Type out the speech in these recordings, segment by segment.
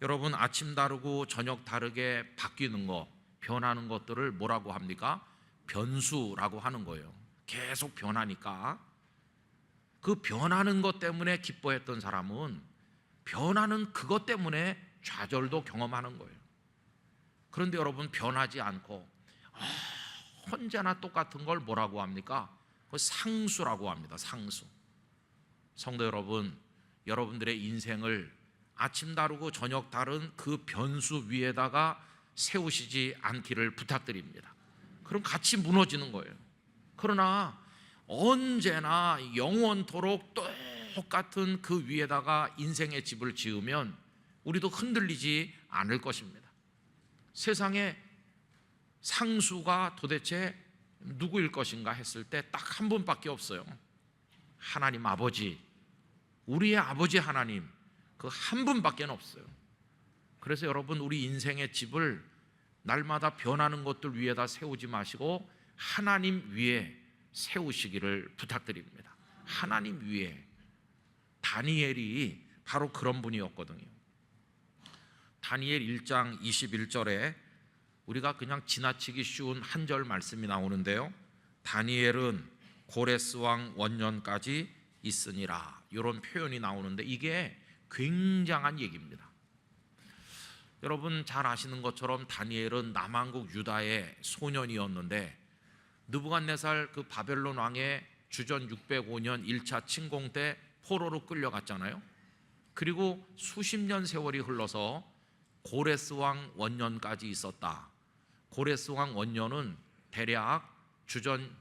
여러분, 아침 다르고 저녁 다르게 바뀌는 거, 변하는 것들을 뭐라고 합니까? 변수라고 하는 거예요. 계속 변하니까. 그 변하는 것 때문에 기뻐했던 사람은 변하는 그것 때문에 좌절도 경험하는 거예요. 그런데 여러분, 변하지 않고 언제나 똑같은 걸 뭐라고 합니까? 그 상수라고 합니다. 상수. 성도 여러분, 여러분들의 인생을 아침 다르고 저녁 다른 그 변수 위에다가 세우시지 않기를 부탁드립니다. 그럼 같이 무너지는 거예요. 그러나 언제나 영원토록 똑같은 그 위에다가 인생의 집을 지으면 우리도 흔들리지 않을 것입니다. 세상에 상수가 도대체 누구일 것인가 했을 때 딱 한 분밖에 없어요. 하나님 아버지, 우리의 아버지 하나님, 그 한 분밖에 없어요. 그래서 여러분, 우리 인생의 집을 날마다 변하는 것들 위에다 세우지 마시고 하나님 위에 세우시기를 부탁드립니다. 하나님 위에. 다니엘이 바로 그런 분이었거든요. 다니엘 1장 21절에 우리가 그냥 지나치기 쉬운 한 절 말씀이 나오는데요, 다니엘은 고레스 왕 원년까지 있으니라, 이런 표현이 나오는데 이게 굉장한 얘기입니다. 여러분 잘 아시는 것처럼 다니엘은 남왕국 유다의 소년이었는데 느부갓네살 그 바벨론 왕의 주전 605년 1차 침공 때 포로로 끌려갔잖아요. 그리고 수십 년 세월이 흘러서 고레스 왕 원년까지 있었다. 고레스 왕 원년은 대략 주전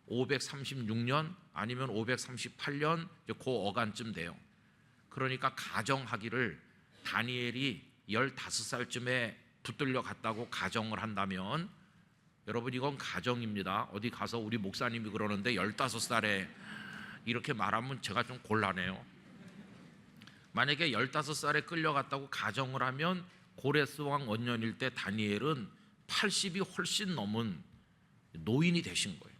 536년 아니면 538년 그 어간쯤 돼요. 그러니까 가정하기를 다니엘이 15살쯤에 붙들려 갔다고 가정을 한다면, 여러분 이건 가정입니다. 어디 가서 우리 목사님이 그러는데 15살에 이렇게 말하면 제가 좀 곤란해요. 만약에 15살에 끌려갔다고 가정을 하면 고레스 왕 원년일 때 다니엘은 80이 훨씬 넘은 노인이 되신 거예요.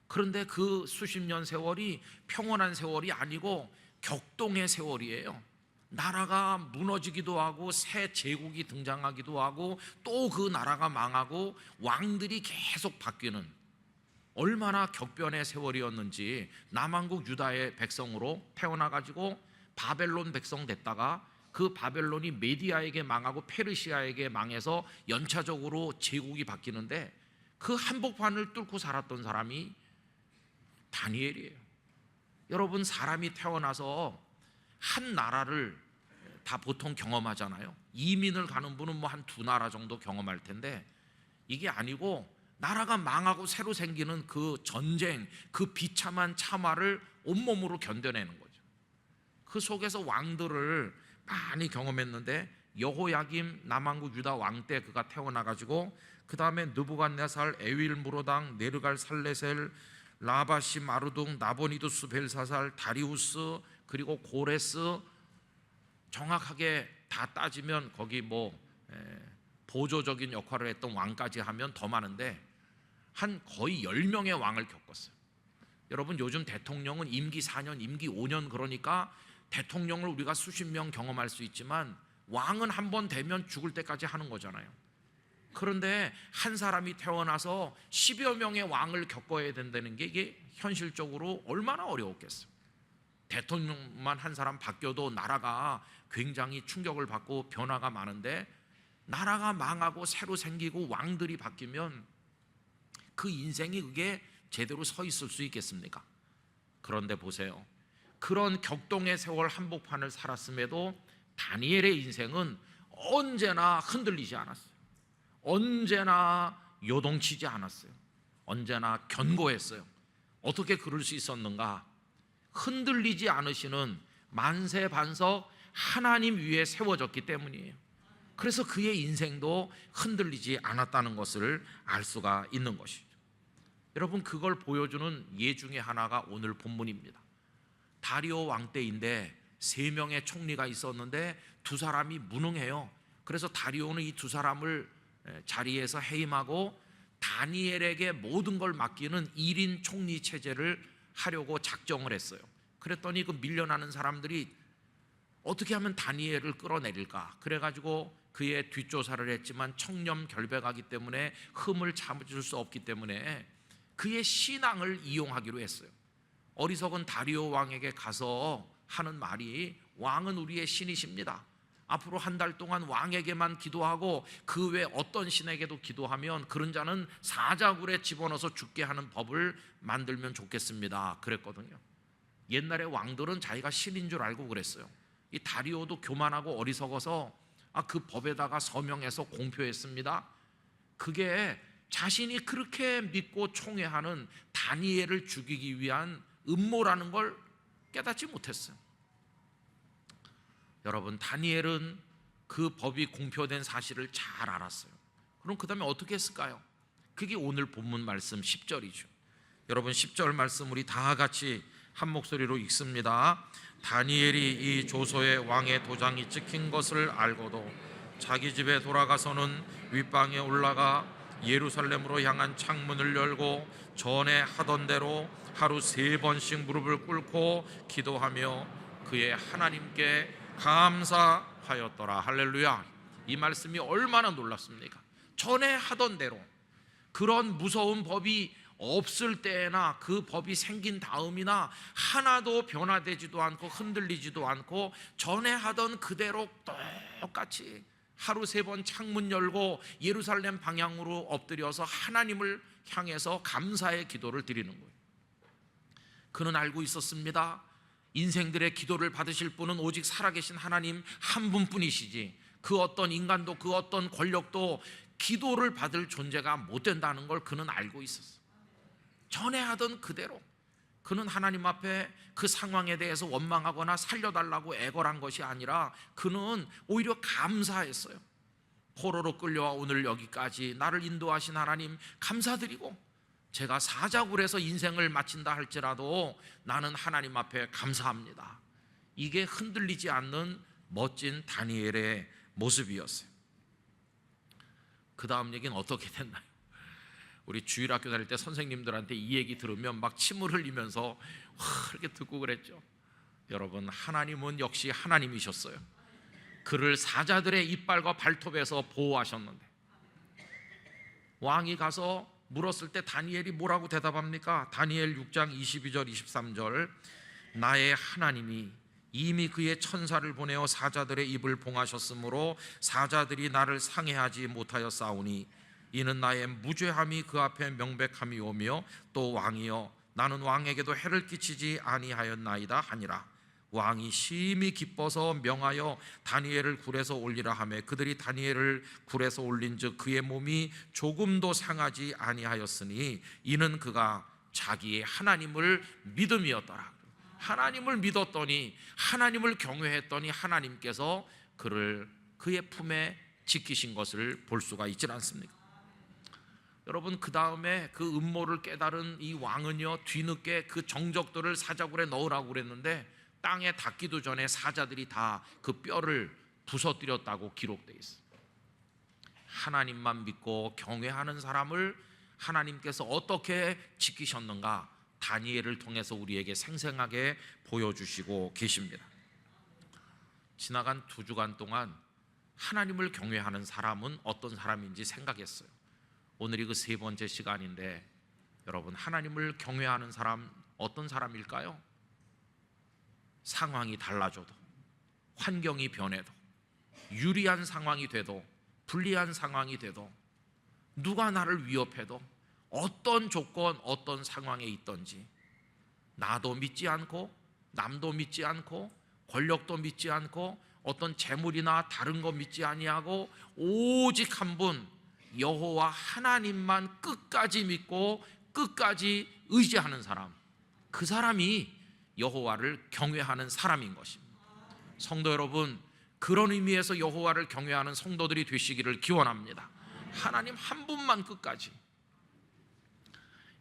그런데 그 수십 년 세월이 평온한 세월이 아니고 격동의 세월이에요. 나라가 무너지기도 하고 새 제국이 등장하기도 하고 또 그 나라가 망하고 왕들이 계속 바뀌는, 얼마나 격변의 세월이었는지. 남왕국 유다의 백성으로 태어나가지고 바벨론 백성 됐다가 그 바벨론이 메디아에게 망하고 페르시아에게 망해서 연차적으로 제국이 바뀌는데 그 한복판을 뚫고 살았던 사람이 다니엘이에요. 여러분, 사람이 태어나서 한 나라를 다 보통 경험하잖아요. 이민을 가는 분은 뭐 한 두 나라 정도 경험할 텐데 이게 아니고 나라가 망하고 새로 생기는 그 전쟁, 그 비참한 참화를 온몸으로 견뎌내는 거죠. 그 속에서 왕들을 많이 경험했는데 여호야김 남왕국 유다 왕 때 그가 태어나가지고 그 다음에 느부갓네살, 에윌무로당, 네르갈살레셀, 라바시 마르둥, 나보니두스 벨사살, 다리우스, 그리고 고레스, 정확하게 다 따지면 거기 뭐 보조적인 역할을 했던 왕까지 하면 더 많은데 한 거의 10명의 왕을 겪었어요. 여러분 요즘 대통령은 임기 4년, 임기 5년, 그러니까 대통령을 우리가 수십 명 경험할 수 있지만 왕은 한 번 되면 죽을 때까지 하는 거잖아요. 그런데 한 사람이 태어나서 10여 명의 왕을 겪어야 된다는 게 이게 현실적으로 얼마나 어려웠겠어요. 대통령만 한 사람 바뀌어도 나라가 굉장히 충격을 받고 변화가 많은데 나라가 망하고 새로 생기고 왕들이 바뀌면 그 인생이 그게 제대로 서 있을 수 있겠습니까? 그런데 보세요. 그런 격동의 세월 한복판을 살았음에도 다니엘의 인생은 언제나 흔들리지 않았어요. 언제나 요동치지 않았어요. 언제나 견고했어요. 어떻게 그럴 수 있었는가? 흔들리지 않으시는 만세반석 하나님 위에 세워졌기 때문이에요. 그래서 그의 인생도 흔들리지 않았다는 것을 알 수가 있는 것이죠. 여러분, 그걸 보여주는 예 중에 하나가 오늘 본문입니다. 다리오 왕 때인데 3명의 총리가 있었는데 2사람이 무능해요. 그래서 다리오는 이 2사람을 자리에서 해임하고 다니엘에게 모든 걸 맡기는 1인 총리 체제를 하려고 작정을 했어요. 그랬더니 그 밀려나는 사람들이 어떻게 하면 다니엘을 끌어내릴까? 그래가지고 그의 뒷조사를 했지만 청렴결백하기 때문에 흠을 참을 수 없기 때문에 그의 신앙을 이용하기로 했어요. 어리석은 다리오 왕에게 가서 하는 말이, 왕은 우리의 신이십니다. 앞으로 한 달 동안 왕에게만 기도하고 그 외 어떤 신에게도 기도하면 그런 자는 사자굴에 집어넣어서 죽게 하는 법을 만들면 좋겠습니다. 그랬거든요. 옛날에 왕들은 자기가 신인 줄 알고 그랬어요. 이 다리오도 교만하고 어리석어서 그 법에다가 서명해서 공표했습니다. 그게 자신이 그렇게 믿고 총애하는 다니엘을 죽이기 위한 음모라는 걸 깨닫지 못했어요. 여러분, 다니엘은 그 법이 공표된 사실을 잘 알았어요. 그럼 그 다음에 어떻게 했을까요? 그게 오늘 본문 말씀 10절이죠. 여러분, 10절 말씀 우리 다 같이 한 목소리로 읽습니다. 다니엘이 이 조서에 왕의 도장이 찍힌 것을 알고도 자기 집에 돌아가서는 윗방에 올라가 예루살렘으로 향한 창문을 열고 전에 하던 대로 하루 3번씩 무릎을 꿇고 기도하며 그의 하나님께 감사하였더라. 할렐루야. 이 말씀이 얼마나 놀랍습니까? 전에 하던 대로, 그런 무서운 법이 없을 때나 그 법이 생긴 다음이나 하나도 변화되지도 않고 흔들리지도 않고 전에 하던 그대로 똑같이 하루 3번 창문 열고 예루살렘 방향으로 엎드려서 하나님을 향해서 감사의 기도를 드리는 거예요. 그는 알고 있었습니다. 인생들의 기도를 받으실 분은 오직 살아계신 하나님 한 분뿐이시지, 그 어떤 인간도 그 어떤 권력도 기도를 받을 존재가 못 된다는 걸 그는 알고 있었어요. 전에 하던 그대로 그는 하나님 앞에 그 상황에 대해서 원망하거나 살려달라고 애걸한 것이 아니라 그는 오히려 감사했어요. 포로로 끌려와 오늘 여기까지 나를 인도하신 하나님 감사드리고, 제가 사자굴에서 인생을 마친다 할지라도 나는 하나님 앞에 감사합니다. 이게 흔들리지 않는 멋진 다니엘의 모습이었어요. 그 다음 얘기는 어떻게 됐나요? 우리 주일학교 다닐 때 선생님들한테 이 얘기 들으면 막 침을 흘리면서 이렇게 듣고 그랬죠. 여러분, 하나님은 역시 하나님이셨어요. 그를 사자들의 이빨과 발톱에서 보호하셨는데, 왕이 가서 물었을 때 다니엘이 뭐라고 대답합니까? 다니엘 6장 22절 23절, 나의 하나님이 이미 그의 천사를 보내어 사자들의 입을 봉하셨으므로 사자들이 나를 상해하지 못하였사오니 이는 나의 무죄함이 그 앞에 명백함이 오며 또 왕이여 나는 왕에게도 해를 끼치지 아니하였나이다 하니라. 왕이 심히 기뻐서 명하여 다니엘을 굴에서 올리라 하매 그들이 다니엘을 굴에서 올린즉 그의 몸이 조금도 상하지 아니하였으니 이는 그가 자기의 하나님을 믿음이었더라. 하나님을 믿었더니, 하나님을 경외했더니 하나님께서 그를 그의 품에 지키신 것을 볼 수가 있지 않습니까? 여러분, 그 다음에 그 음모를 깨달은 이 왕은요, 뒤늦게 그 정적들을 사자굴에 넣으라고 그랬는데 땅에 닿기도 전에 사자들이 다 그 뼈를 부서뜨렸다고 기록되어 있어요. 하나님만 믿고 경외하는 사람을 하나님께서 어떻게 지키셨는가, 다니엘을 통해서 우리에게 생생하게 보여주시고 계십니다. 지나간 2주간 동안 하나님을 경외하는 사람은 어떤 사람인지 생각했어요. 오늘이 그 3번째 시간인데, 여러분, 하나님을 경외하는 사람 어떤 사람일까요? 상황이 달라져도, 환경이 변해도, 유리한 상황이 돼도 불리한 상황이 돼도, 누가 나를 위협해도, 어떤 조건 어떤 상황에 있든지 나도 믿지 않고 남도 믿지 않고 권력도 믿지 않고 어떤 재물이나 다른 거 믿지 아니하고 오직 한 분 여호와 하나님만 끝까지 믿고 끝까지 의지하는 사람, 그 사람이 여호와를 경외하는 사람인 것입니다. 성도 여러분, 그런 의미에서 여호와를 경외하는 성도들이 되시기를 기원합니다. 하나님 한 분만 끝까지.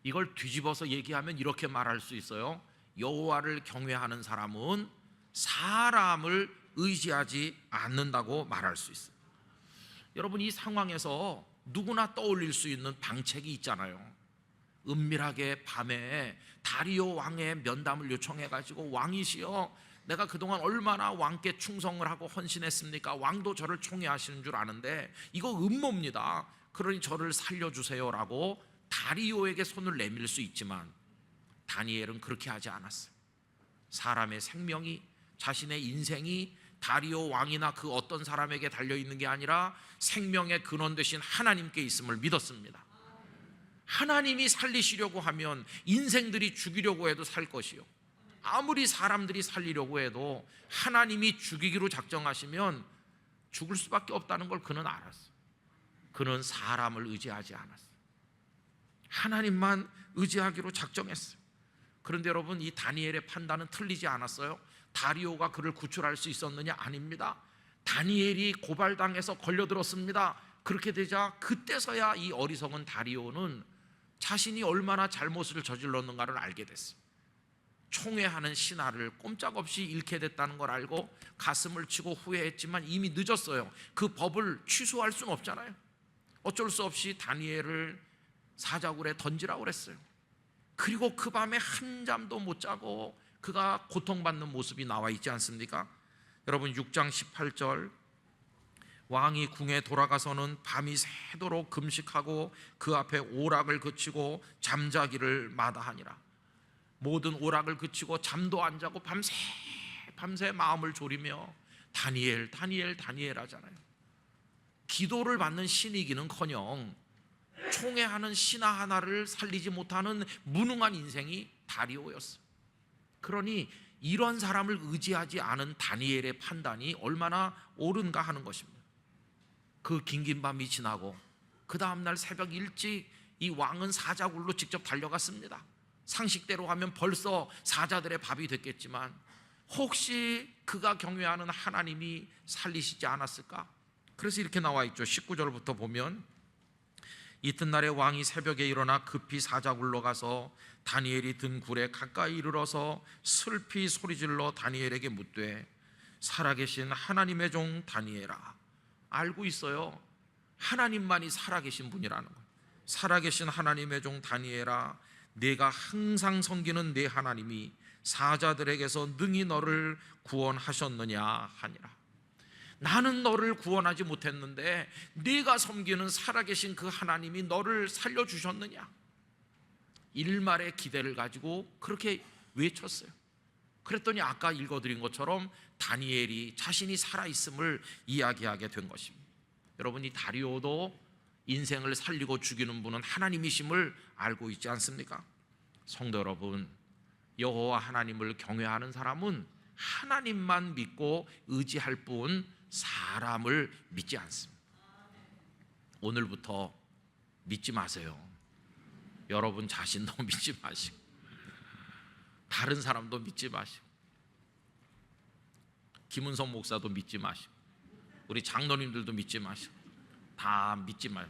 이걸 뒤집어서 얘기하면 이렇게 말할 수 있어요. 여호와를 경외하는 사람은 사람을 의지하지 않는다고 말할 수 있어요. 여러분, 이 상황에서 누구나 떠올릴 수 있는 방책이 있잖아요. 은밀하게 밤에 다리오 왕의 면담을 요청해가지고 왕이시여 내가 그동안 얼마나 왕께 충성을 하고 헌신했습니까? 왕도 저를 총애하시는 줄 아는데 이거 음모입니다. 그러니 저를 살려주세요라고 다리오에게 손을 내밀 수 있지만 다니엘은 그렇게 하지 않았어요. 사람의 생명이, 자신의 인생이 다리오 왕이나 그 어떤 사람에게 달려있는 게 아니라 생명의 근원 되신 하나님께 있음을 믿었습니다. 하나님이 살리시려고 하면 인생들이 죽이려고 해도 살 것이요, 아무리 사람들이 살리려고 해도 하나님이 죽이기로 작정하시면 죽을 수밖에 없다는 걸 그는 알았어요. 그는 사람을 의지하지 않았어요. 하나님만 의지하기로 작정했어요. 그런데 여러분, 이 다니엘의 판단은 틀리지 않았어요. 다리오가 그를 구출할 수 있었느냐? 아닙니다. 다니엘이 고발당해서 걸려들었습니다. 그렇게 되자 그때서야 이 어리석은 다리오는 자신이 얼마나 잘못을 저질렀는가를 알게 됐어요. 총애하는 신하를 꼼짝없이 잃게 됐다는 걸 알고 가슴을 치고 후회했지만 이미 늦었어요. 그 법을 취소할 수는 없잖아요. 어쩔 수 없이 다니엘을 사자굴에 던지라고 그랬어요. 그리고 그 밤에 한 잠도 못 자고 그가 고통받는 모습이 나와 있지 않습니까? 여러분, 6장 18절, 왕이 궁에 돌아가서는 밤이 새도록 금식하고 그 앞에 오락을 그치고 잠자기를 마다하니라. 모든 오락을 그치고 잠도 안 자고 밤새 마음을 졸이며 다니엘 다니엘 다니엘 하잖아요. 기도를 받는 신이기는커녕 총애하는 신하 하나를 살리지 못하는 무능한 인생이 다리오였어요. 그러니 이런 사람을 의지하지 않은 다니엘의 판단이 얼마나 옳은가 하는 것입니다. 그 긴긴 밤이 지나고 그 다음날 새벽 일찍 이 왕은 사자굴로 직접 달려갔습니다. 상식대로 하면 벌써 사자들의 밥이 됐겠지만 혹시 그가 경외하는 하나님이 살리시지 않았을까? 그래서 이렇게 나와 있죠. 19절부터 보면, 이튿날에 왕이 새벽에 일어나 급히 사자굴로 가서 다니엘이 든 굴에 가까이 이르러서 슬피 소리질러 다니엘에게 묻되, 살아계신 하나님의 종 다니엘아. 알고 있어요. 하나님만이 살아계신 분이라는 거예요. 살아계신 하나님의 종 다니엘아, 내가 항상 섬기는 내 하나님이 사자들에게서 능히 너를 구원하셨느냐 하니라. 나는 너를 구원하지 못했는데 네가 섬기는 살아계신 그 하나님이 너를 살려주셨느냐. 일말의 기대를 가지고 그렇게 외쳤어요. 그랬더니 아까 읽어드린 것처럼 다니엘이 자신이 살아있음을 이야기하게 된 것입니다. 여러분, 이 다리오도 인생을 살리고 죽이는 분은 하나님이심을 알고 있지 않습니까? 성도 여러분, 여호와 하나님을 경외하는 사람은 하나님만 믿고 의지할 뿐 사람을 믿지 않습니다. 오늘부터 믿지 마세요. 여러분 자신도 믿지 마시고 다른 사람도 믿지 마시고 김은성 목사도 믿지 마시고 우리 장로님들도 믿지 마시고 다 믿지 마요.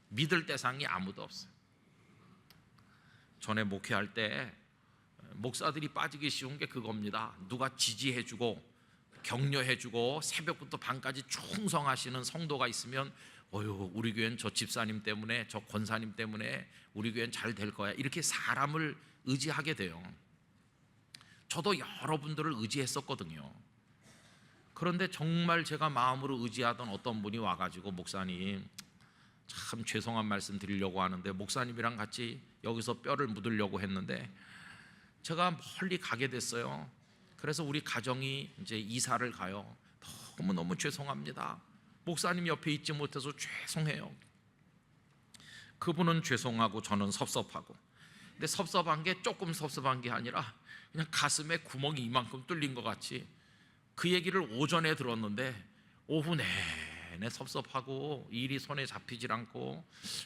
믿을 대상이 아무도 없어요. 전에 목회할 때 목사들이 빠지기 쉬운 게 그겁니다. 누가 지지해주고 격려해주고 새벽부터 밤까지 충성하시는 성도가 있으면 어휴, 우리 교회는 저 집사님 때문에, 저 권사님 때문에 우리 교회는 잘 될 거야, 이렇게 사람을 의지하게 돼요. 저도 여러분들을 의지했었거든요. 그런데 정말 제가 마음으로 의지하던 어떤 분이 와가지고, 목사님 참 죄송한 말씀 드리려고 하는데 목사님이랑 같이 여기서 뼈를 묻으려고 했는데 제가 멀리 가게 됐어요. 그래서 우리 가정이 이제 이사를 가요. 너무너무 죄송합니다. 목사님 옆에 있지 못해서 죄송해요. 그분은 죄송하고 저는 섭섭하고, 근데 섭섭한 게 조금 섭섭한 게 아니라 그냥 가슴에 구멍이 이만큼 뚫린 것 같이 그 얘기를 오전에 들었는데 오후 내내 섭섭하고 일이 손에 잡히질 않고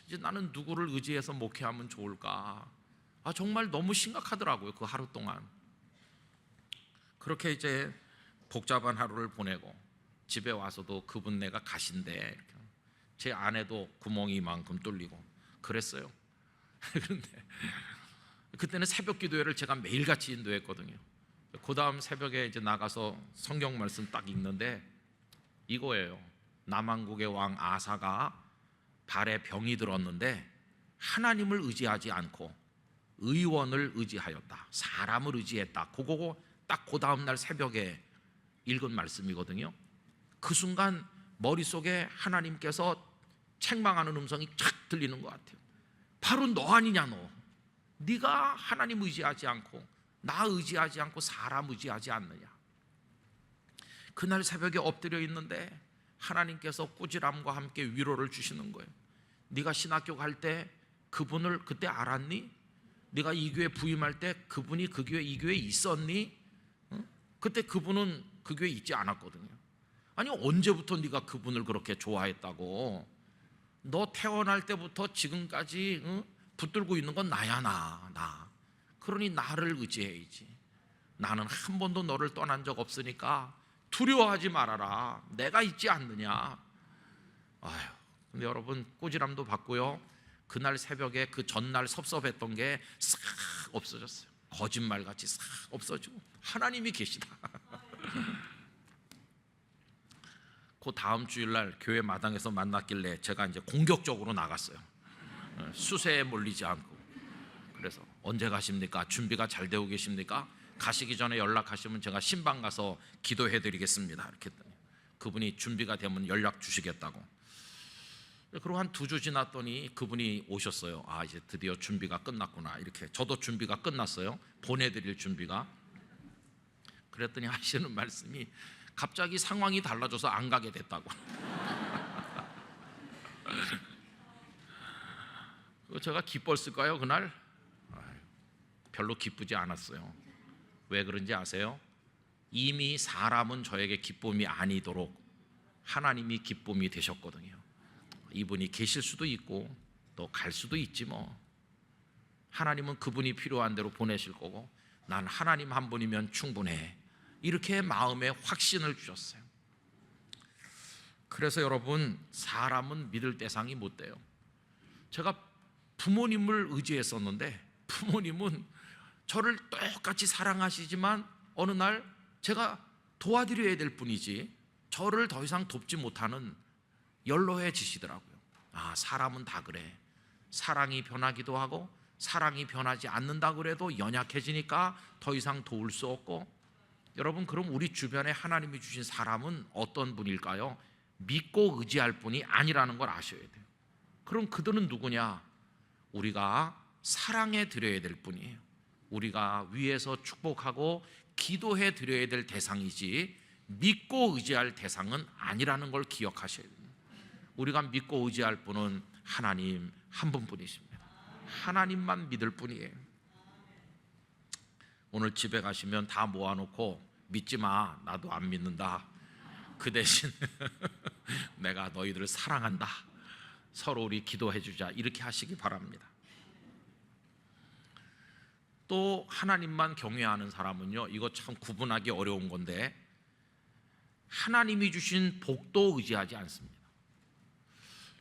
이제 나는 누구를 의지해서 목회하면 좋을까? 정말 너무 심각하더라고요. 그 하루 동안 그렇게 이제 복잡한 하루를 보내고 집에 와서도 그분네가 가신대, 제 아내도 구멍이 이만큼 뚫리고 그랬어요. 그런데 그때는 새벽 기도회를 제가 매일같이 인도했거든요. 그 다음 새벽에 이제 나가서 성경 말씀 딱 읽는데 이거예요. 남한국의 왕 아사가 발에 병이 들었는데 하나님을 의지하지 않고 의원을 의지하였다, 사람을 의지했다. 그거고 딱 그 다음날 새벽에 읽은 말씀이거든요. 그 순간 머릿속에 하나님께서 책망하는 음성이 착 들리는 것 같아요. 바로 너 아니냐 너. 네가 하나님 의지하지 않고 나 의지하지 않고 사람 의지하지 않느냐. 그날 새벽에 엎드려 있는데 하나님께서 꾸지람과 함께 위로를 주시는 거예요. 네가 신학교 갈 때 그분을 그때 알았니? 네가 이 교회 부임할 때 그분이 그 교회 이 교회에 있었니? 그때 그분은 그 교회에 있지 않았거든요. 아니 언제부터 네가 그분을 그렇게 좋아했다고? 너 태어날 때부터 지금까지 붙들고 있는 건 나야 나. 그러니 나를 의지해야지. 나는 한 번도 너를 떠난 적 없으니까 두려워하지 말아라. 내가 있지 않느냐. 아휴, 근데 여러분 꾸지람도 받고요. 그날 새벽에 그 전날 섭섭했던 게 싹 없어졌어요. 거짓말같이 싹 없어지고 하나님이 계시다. 그 다음 주일날 교회 마당에서 만났길래 제가 이제 공격적으로 나갔어요. 수세에 몰리지 않고. 그래서 언제 가십니까? 준비가 잘 되고 계십니까? 가시기 전에 연락하시면 제가 신방 가서 기도해 드리겠습니다. 이렇게 했더니 그분이 준비가 되면 연락 주시겠다고. 그리고 한 2주 지났더니 그분이 오셨어요. 아 이제 드디어 준비가 끝났구나. 이렇게 저도 준비가 끝났어요. 보내드릴 준비가. 그랬더니 하시는 말씀이 갑자기 상황이 달라져서 안 가게 됐다고. 제가 기뻤을까요 그날? 별로 기쁘지 않았어요. 왜 그런지 아세요? 이미 사람은 저에게 기쁨이 아니도록 하나님이 기쁨이 되셨거든요. 이분이 계실 수도 있고 또 갈 수도 있지 뭐. 하나님은 그분이 필요한 대로 보내실 거고 난 하나님 한 분이면 충분해. 이렇게 마음에 확신을 주셨어요. 그래서 여러분 사람은 믿을 대상이 못 돼요. 제가 부모님을 의지했었는데 부모님은 저를 똑같이 사랑하시지만 어느 날 제가 도와드려야 될 뿐이지 저를 더 이상 돕지 못하는 연로해지시더라고요. 아 사람은 다 그래. 사랑이 변하기도 하고 사랑이 변하지 않는다 그래도 연약해지니까 더 이상 도울 수 없고. 여러분 그럼 우리 주변에 하나님이 주신 사람은 어떤 분일까요? 믿고 의지할 분이 아니라는 걸 아셔야 돼요. 그럼 그들은 누구냐? 우리가 사랑해 드려야 될 분이에요. 우리가 위에서 축복하고 기도해 드려야 될 대상이지 믿고 의지할 대상은 아니라는 걸 기억하셔야 됩니다. 우리가 믿고 의지할 분은 하나님 한 분뿐이십니다. 하나님만 믿을 뿐이에요. 오늘 집에 가시면 다 모아놓고 믿지 마, 나도 안 믿는다. 그 대신 내가 너희들을 사랑한다. 서로 우리 기도해 주자. 이렇게 하시기 바랍니다. 또 하나님만 경외하는 사람은요, 이거 참 구분하기 어려운 건데 하나님이 주신 복도 의지하지 않습니다.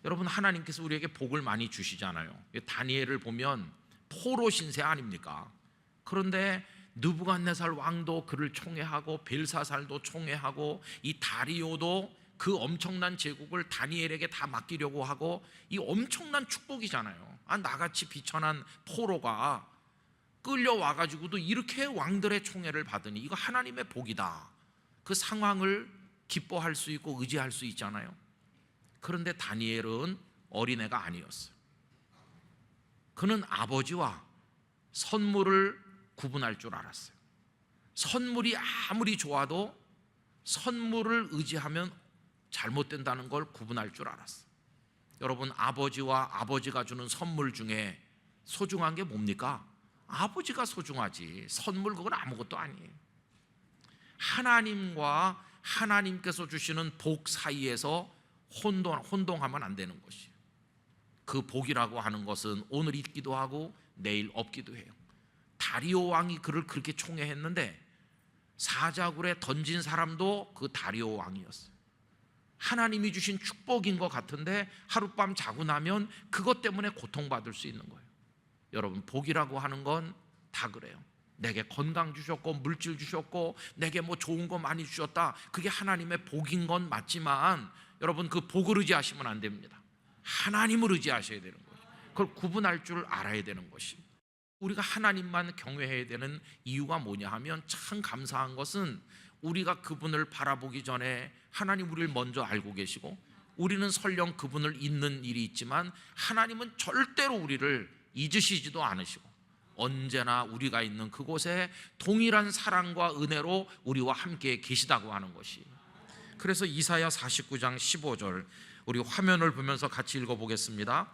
여러분 하나님께서 우리에게 복을 많이 주시잖아요. 다니엘을 보면 포로 신세 아닙니까? 그런데 느부갓네살 왕도 그를 총애하고 벨사살도 총애하고 이 다리오도 그 엄청난 제국을 다니엘에게 다 맡기려고 하고 이 엄청난 축복이잖아요. 나같이 비천한 포로가 끌려와가지고도 이렇게 왕들의 총애를 받으니 이거 하나님의 복이다. 그 상황을 기뻐할 수 있고 의지할 수 있잖아요. 그런데 다니엘은 어린애가 아니었어요. 그는 아버지와 선물을 구분할 줄 알았어요. 선물이 아무리 좋아도 선물을 의지하면 잘못된다는 걸 구분할 줄 알았어요. 여러분 아버지와 아버지가 주는 선물 중에 소중한 게 뭡니까? 아버지가 소중하지 선물 그건 아무것도 아니에요. 하나님과 하나님께서 주시는 복 사이에서 혼동하면 안 되는 것이에요. 그 복이라고 하는 것은 오늘 있기도 하고 내일 없기도 해요. 다리오 왕이 그를 그렇게 총애했는데 사자굴에 던진 사람도 그 다리오 왕이었어요. 하나님이 주신 축복인 것 같은데 하룻밤 자고 나면 그것 때문에 고통받을 수 있는 거예요. 여러분 복이라고 하는 건 다 그래요. 내게 건강 주셨고 물질 주셨고 내게 뭐 좋은 거 많이 주셨다. 그게 하나님의 복인 건 맞지만 여러분 그 복을 의지하시면 안 됩니다. 하나님을 의지하셔야 되는 거예요. 그걸 구분할 줄 알아야 되는 것입니다. 우리가 하나님만 경외해야 되는 이유가 뭐냐 하면, 참 감사한 것은 우리가 그분을 바라보기 전에 하나님 우리를 먼저 알고 계시고, 우리는 설령 그분을 잊는 일이 있지만 하나님은 절대로 우리를 잊으시지도 않으시고 언제나 우리가 있는 그곳에 동일한 사랑과 은혜로 우리와 함께 계시다고 하는 것이. 그래서 이사야 49장 15절 우리 화면을 보면서 같이 읽어보겠습니다.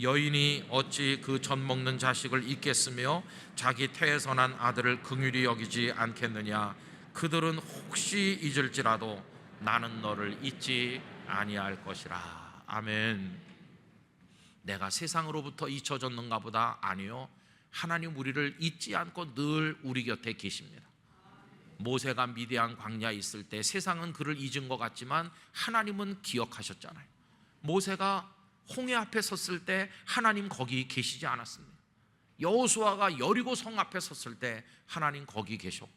여인이 어찌 그 젖 먹는 자식을 잊겠으며 자기 태에서 난 아들을 긍휼히 여기지 않겠느냐. 그들은 혹시 잊을지라도 나는 너를 잊지 아니할 것이라. 아멘. 내가 세상으로부터 잊혀졌는가 보다. 아니요, 하나님 우리를 잊지 않고 늘 우리 곁에 계십니다. 모세가 미디안 광야에 있을 때 세상은 그를 잊은 것 같지만 하나님은 기억하셨잖아요. 모세가 홍해 앞에 섰을 때 하나님 거기 계시지 않았습니다. 여호수아가 여리고 성 앞에 섰을 때 하나님 거기 계셨고,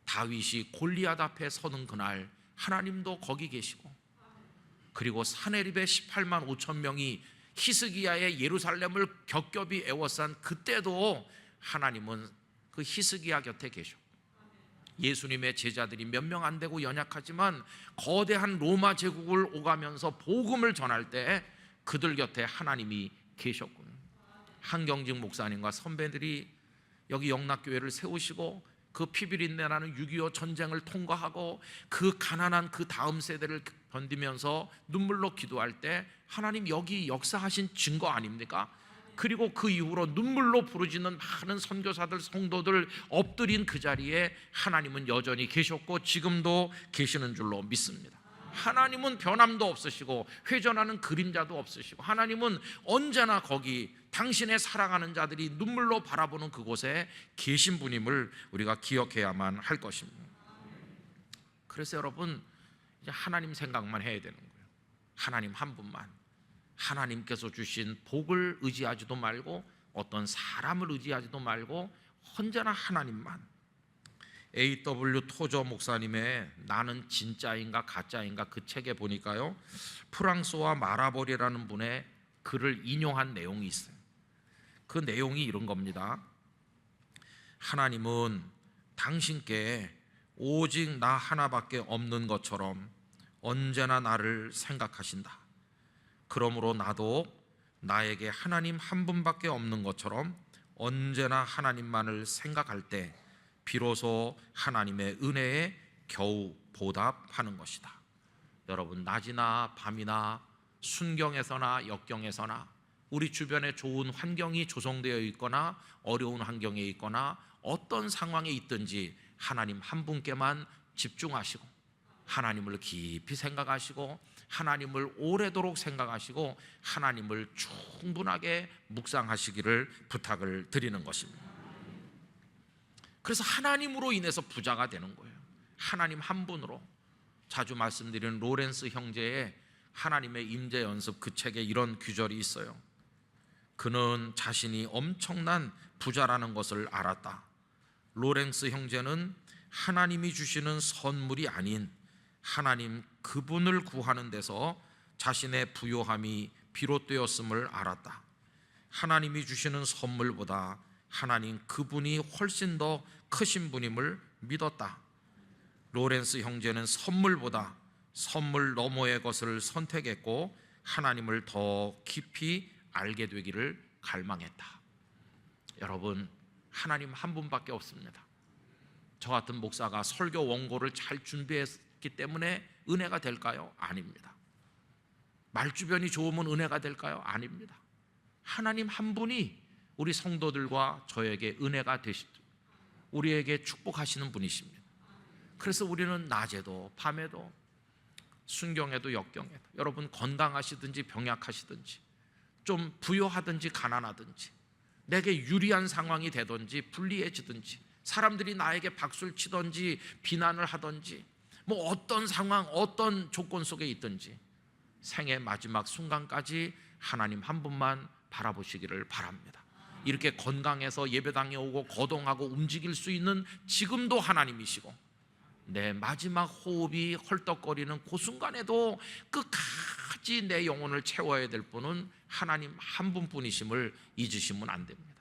다윗이 골리앗 앞에 서는 그날 하나님도 거기 계시고, 그리고 사내립의 18만 5천 명이 히스기야의 예루살렘을 겹겹이 에워싼 그때도 하나님은 그 히스기야 곁에 계셨고, 예수님의 제자들이 몇 명 안 되고 연약하지만 거대한 로마 제국을 오가면서 복음을 전할 때 그들 곁에 하나님이 계셨군요. 한경직 목사님과 선배들이 여기 영락교회를 세우시고 그 피비린내 나는 6.25 전쟁을 통과하고 그 가난한 그 다음 세대를 견디면서 눈물로 기도할 때 하나님 여기 역사하신 증거 아닙니까? 그리고 그 이후로 눈물로 부르짖는 많은 선교사들, 성도들 엎드린 그 자리에 하나님은 여전히 계셨고 지금도 계시는 줄로 믿습니다. 하나님은 변함도 없으시고 회전하는 그림자도 없으시고, 하나님은 언제나 거기 당신의 사랑하는 자들이 눈물로 바라보는 그곳에 계신 분임을 우리가 기억해야만 할 것입니다. 그래서 여러분, 이제 하나님 생각만 해야 되는 거예요. 하나님 한 분만. 하나님께서 주신 복을 의지하지도 말고 어떤 사람을 의지하지도 말고 언제나 하나님만. A.W. 토저 목사님의 나는 진짜인가 가짜인가 그 책에 보니까요, 프랑스와 마라볼이라는 분의 글을 인용한 내용이 있어요. 그 내용이 이런 겁니다. 하나님은 당신께 오직 나 하나밖에 없는 것처럼 언제나 나를 생각하신다. 그러므로 나도 나에게 하나님 한 분밖에 없는 것처럼 언제나 하나님만을 생각할 때 비로소 하나님의 은혜에 겨우 보답하는 것이다. 여러분, 낮이나 밤이나 순경에서나 역경에서나 우리 주변에 좋은 환경이 조성되어 있거나 어려운 환경에 있거나 어떤 상황에 있든지 하나님 한 분께만 집중하시고 하나님을 깊이 생각하시고 하나님을 오래도록 생각하시고 하나님을 충분하게 묵상하시기를 부탁을 드리는 것입니다. 그래서 하나님으로 인해서 부자가 되는 거예요. 하나님 한 분으로. 자주 말씀드리는 로렌스 형제의 하나님의 임재 연습 그 책에 이런 규절이 있어요. 그는 자신이 엄청난 부자라는 것을 알았다. 로렌스 형제는 하나님이 주시는 선물이 아닌 하나님 그분을 구하는 데서 자신의 부요함이 비롯되었음을 알았다. 하나님이 주시는 선물보다 하나님 그분이 훨씬 더 크신 분임을 믿었다. 로렌스 형제는 선물보다 선물 너머의 것을 선택했고 하나님을 더 깊이 알게 되기를 갈망했다. 여러분, 하나님 한 분밖에 없습니다. 저 같은 목사가 설교 원고를 잘 준비했기 때문에 은혜가 될까요? 아닙니다. 말주변이 좋으면 은혜가 될까요? 아닙니다. 하나님 한 분이 우리 성도들과 저에게 은혜가 되시죠. 우리에게 축복하시는 분이십니다. 그래서 우리는 낮에도 밤에도 순경에도 역경에도, 여러분 건강하시든지 병약하시든지 좀 부요하든지 가난하든지 내게 유리한 상황이 되든지 불리해지든지 사람들이 나에게 박수를 치든지 비난을 하든지 뭐 어떤 상황 어떤 조건 속에 있든지 생의 마지막 순간까지 하나님 한 분만 바라보시기를 바랍니다. 이렇게 건강해서 예배당에 오고 거동하고 움직일 수 있는 지금도 하나님이시고 내 마지막 호흡이 헐떡거리는 그 순간에도 끝까지 내 영혼을 채워야 될 분은 하나님 한 분뿐이심을 잊으시면 안 됩니다.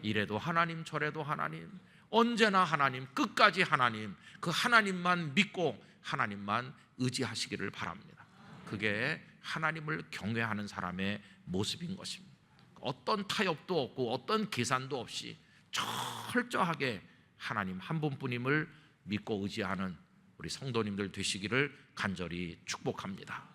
이래도 하나님, 저래도 하나님, 언제나 하나님, 끝까지 하나님, 그 하나님만 믿고 하나님만 의지하시기를 바랍니다. 그게 하나님을 경외하는 사람의 모습인 것입니다. 어떤 타협도 없고 어떤 계산도 없이 철저하게 하나님 한 분뿐임을 믿고 의지하는 우리 성도님들 되시기를 간절히 축복합니다.